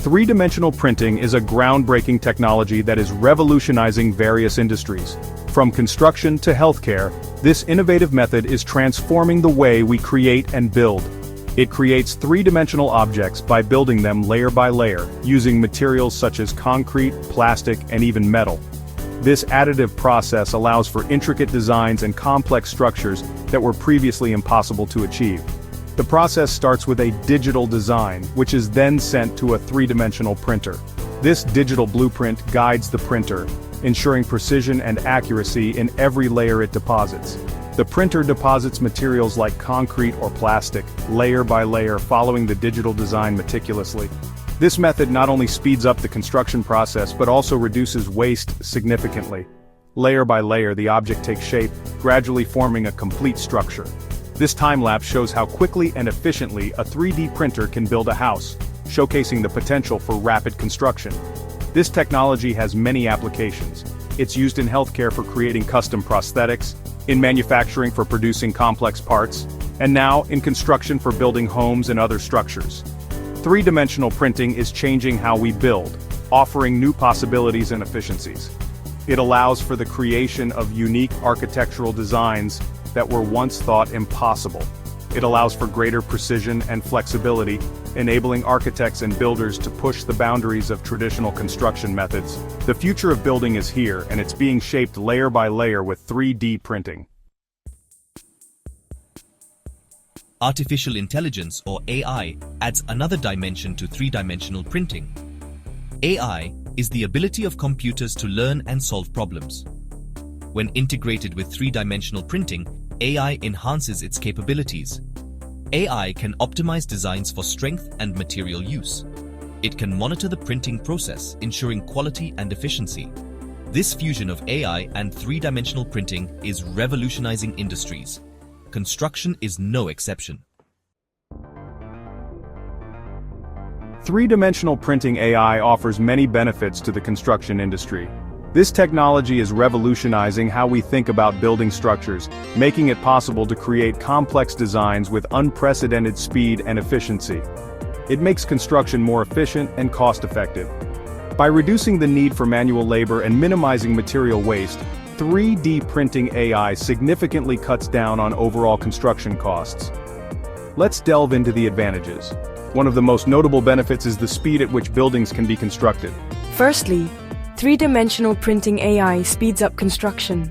Three-dimensional printing is a groundbreaking technology that is revolutionizing various industries. From construction to healthcare, this innovative method is transforming the way we create and build. It creates three-dimensional objects by building them layer by layer, using materials such as concrete, plastic, and even metal. This additive process allows for intricate designs and complex structures that were previously impossible to achieve. The process starts with a digital design, which is then sent to a three-dimensional printer. This digital blueprint guides the printer, ensuring precision and accuracy in every layer it deposits. The printer deposits materials like concrete or plastic, layer by layer, following the digital design meticulously. This method not only speeds up the construction process but also reduces waste significantly. Layer by layer, the object takes shape, gradually forming a complete structure. This time-lapse shows how quickly and efficiently a 3D printer can build a house, showcasing the potential for rapid construction. This technology has many applications. It's used in healthcare for creating custom prosthetics, in manufacturing for producing complex parts, and now in construction for building homes and other structures. Three-dimensional printing is changing how we build, offering new possibilities and efficiencies. It allows for the creation of unique architectural designs that were once thought impossible. It allows for greater precision and flexibility, enabling architects and builders to push the boundaries of traditional construction methods. The future of building is here, and it's being shaped layer by layer with 3D printing. Artificial intelligence, or AI, adds another dimension to three-dimensional printing. AI is the ability of computers to learn and solve problems. When integrated with three-dimensional printing, AI enhances its capabilities. AI can optimize designs for strength and material use. It can monitor the printing process, ensuring quality and efficiency. This fusion of AI and three-dimensional printing is revolutionizing industries. Construction is no exception. Three-dimensional printing AI offers many benefits to the construction industry. This technology is revolutionizing how we think about building structures, making it possible to create complex designs with unprecedented speed and efficiency. It makes construction more efficient and cost-effective. By reducing the need for manual labor and minimizing material waste, 3D printing AI significantly cuts down on overall construction costs. Let's delve into the advantages. One of the most notable benefits is the speed at which buildings can be constructed. Firstly, three-dimensional printing AI speeds up construction.